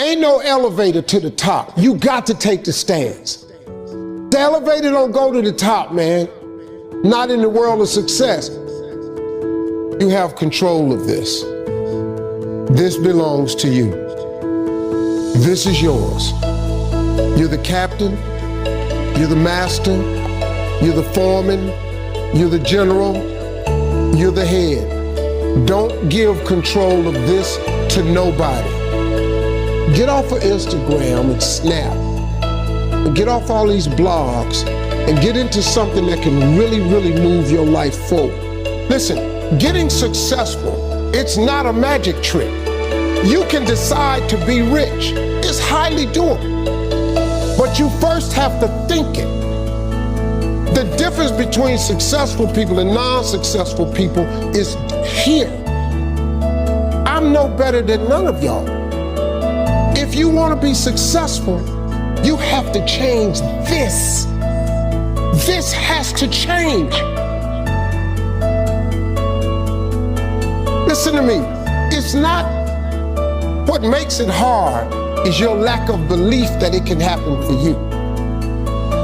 Ain't no elevator to the top. You got to take the stairs. The elevator don't go to the top, man. Not in the world of success. You have control of this. This belongs to you. This is yours. You're the captain. You're the master. You're the foreman. You're the general. You're the head. Don't give control of this to nobody. Get off of Instagram and Snap. And get off all these blogs and get into something that can really, really move your life forward. Listen, getting successful, it's not a magic trick. You can decide to be rich. It's highly doable. But you first have to think it. The difference between successful people and non-successful people is here. I'm no better than none of y'all. If you want to be successful, you have to change this. This has to change. Listen to me. It's not what makes it hard is your lack of belief that it can happen for you.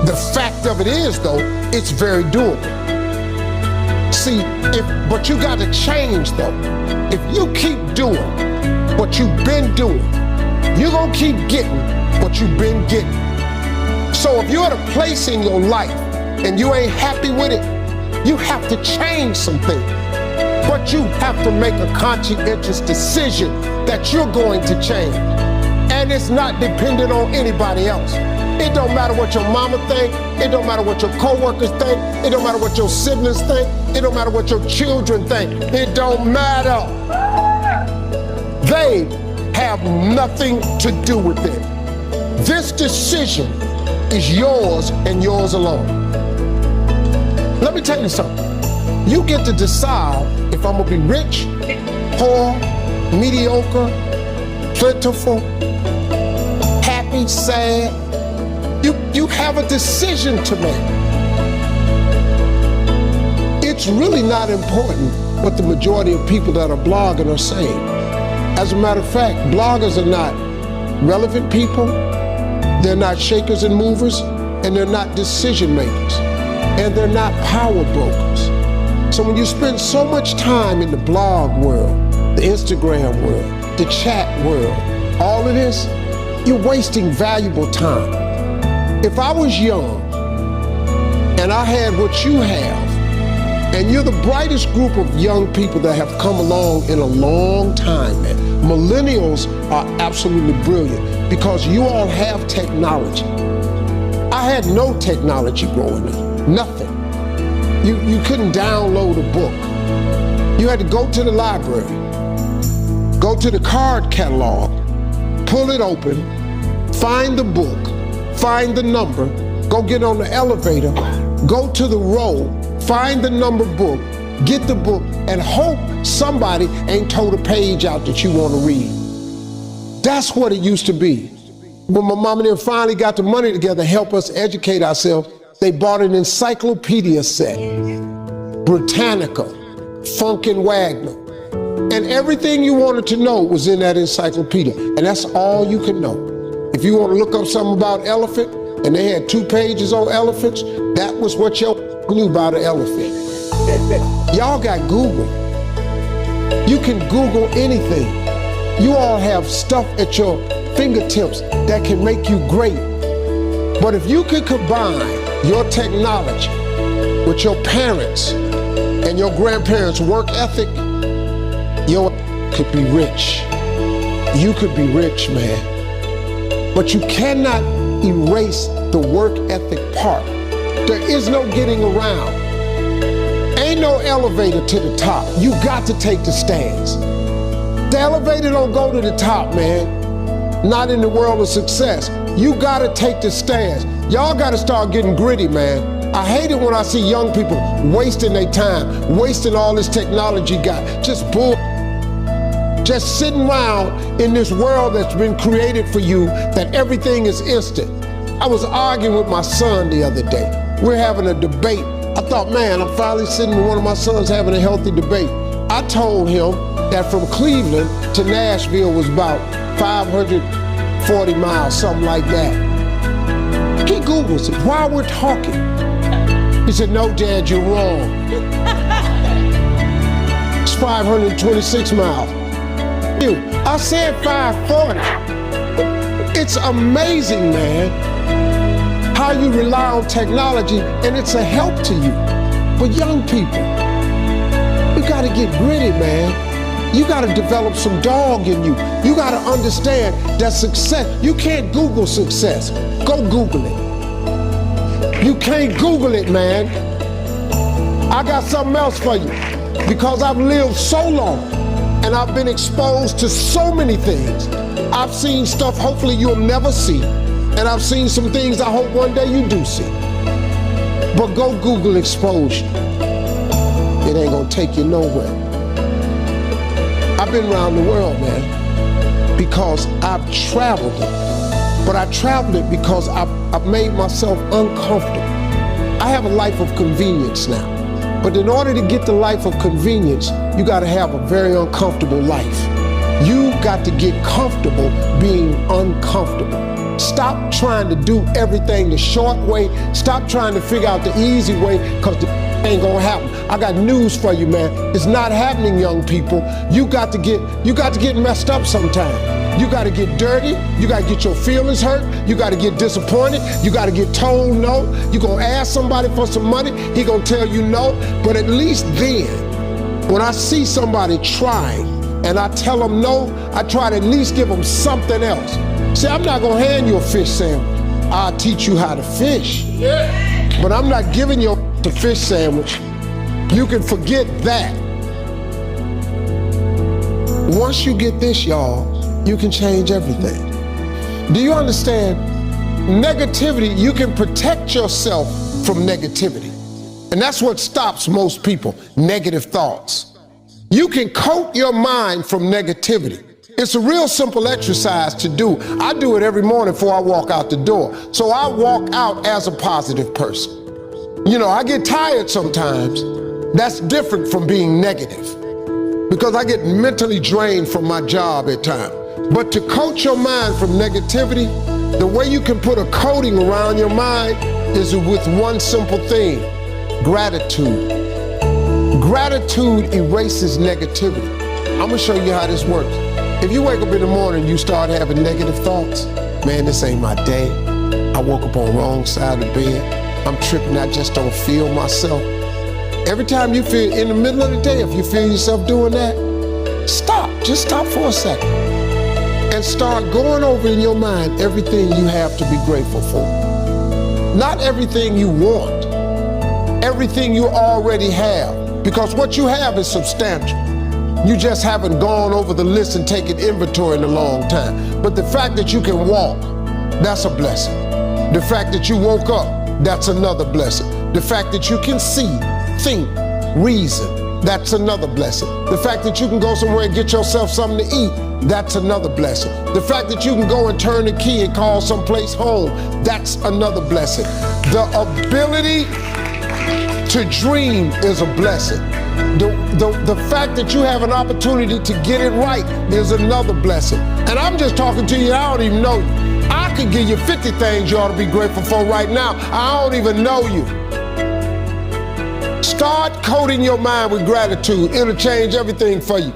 The fact of it is, though, it's very doable. See, but you got to change, though. If you keep doing what you've been doing, you're going to keep getting what you've been getting. So if you're at a place in your life and you ain't happy with it, you have to change some things. But you have to make a conscientious decision that you're going to change. And it's not dependent on anybody else. It don't matter what your mama think. It don't matter what your coworkers think. It don't matter what your siblings think. It don't matter what your children think. It don't matter. They have nothing to do with it. This decision is yours and yours alone. Let me tell you something. You get to decide if I'm gonna be rich, poor, mediocre, plentiful, happy, sad. You have a decision to make. It's really not important what the majority of people that are blogging are saying. As a matter of fact, bloggers are not relevant people, they're not shakers and movers, and they're not decision makers, and they're not power brokers. So when you spend so much time in the blog world, the Instagram world, the chat world, all of this, you're wasting valuable time. If I was young and I had what you have, and you're the brightest group of young people that have come along in a long time, man. Millennials are absolutely brilliant because you all have technology. I had no technology growing up, nothing. You couldn't download a book. You had to go to the library, go to the card catalog, pull it open, find the book, find the number, go get on the elevator, go to the row, find the number book, get the book, and hope somebody ain't told a page out that you want to read. That's what it used to be. When my mom and them finally got the money together to help us educate ourselves, they bought an encyclopedia set, Britannica, Funkin' Wagner, and everything you wanted to know was in that encyclopedia, and that's all you can know. If you want to look up something about elephant, and they had 2 pages on elephants, that was what your knew about an elephant. Y'all got Google. You can Google anything. You all have stuff at your fingertips that can make you great. But if you could combine your technology with your parents and your grandparents' work ethic, your could be rich. You could be rich, man. But you cannot erase the work ethic part. There is no getting around. Ain't no elevator to the top. You got to take the stairs. The elevator don't go to the top, man. Not in the world of success. You got to take the stairs. Y'all got to start getting gritty, man. I hate it when I see young people wasting their time, wasting all this technology got. Just bull. Just sitting around in this world that's been created for you that everything is instant. I was arguing with my son the other day. We're having a debate. I thought, man, I'm finally sitting with one of my sons having a healthy debate. I told him that from Cleveland to Nashville was about 500 40 miles, something like that. He Googles it while we're talking. He said, no, Dad, you're wrong. It's 526 miles. I said 540. It's amazing, man, how you rely on technology and it's a help to you. But young people, you gotta get gritty, man. You gotta develop some dog in you. You gotta understand that success, you can't Google success. Go Google it. You can't Google it, man. I got something else for you. Because I've lived so long and I've been exposed to so many things. I've seen stuff hopefully you'll never see. And I've seen some things I hope one day you do see. But go Google exposure. It ain't gonna take you nowhere. I've been around the world, man, because I've traveled it. But I traveled it because I've made myself uncomfortable. I have a life of convenience now. But in order to get the life of convenience, you gotta have a very uncomfortable life. You got to get comfortable being uncomfortable. Stop trying to do everything the short way. Stop trying to figure out the easy way, because the ain't gonna happen. I got news for you, man. It's not happening, young people. You got to get messed up sometime. You got to get dirty. You got to get your feelings hurt. You got to get disappointed. You got to get told no. You gonna ask somebody for some money. He gonna tell you no. But at least then, when I see somebody trying and I tell them no, I try to at least give them something else. See, I'm not gonna hand you a fish sandwich. I'll teach you how to fish. But I'm not giving you a fish sandwich. You can forget that. Once you get this, y'all, you can change everything. Do you understand? Negativity, you can protect yourself from negativity. And that's what stops most people, negative thoughts. You can coat your mind from negativity. It's a real simple exercise to do. I do it every morning before I walk out the door. So I walk out as a positive person. You know, I get tired sometimes. That's different from being negative, because I get mentally drained from my job at times. But to coat your mind from negativity, the way you can put a coating around your mind is with one simple thing: gratitude. Gratitude erases negativity. I'm gonna show you how this works. If you wake up in the morning and you start having negative thoughts, man, this ain't my day. I woke up on the wrong side of the bed. I'm tripping, I just don't feel myself. Every time you feel, in the middle of the day, if you feel yourself doing that, stop, just stop for a second. And start going over in your mind everything you have to be grateful for. Not everything you want, everything you already have. Because what you have is substantial. You just haven't gone over the list and taken inventory in a long time. But the fact that you can walk, that's a blessing. The fact that you woke up, that's another blessing. The fact that you can see, think, reason, that's another blessing. The fact that you can go somewhere and get yourself something to eat, that's another blessing. The fact that you can go and turn the key and call someplace home, that's another blessing. The ability to dream is a blessing. The fact that you have an opportunity to get it right is another blessing. And I'm just talking to you, I don't even know you. I could give you 50 things you ought to be grateful for right now. I don't even know you. Start coating your mind with gratitude. It'll change everything for you.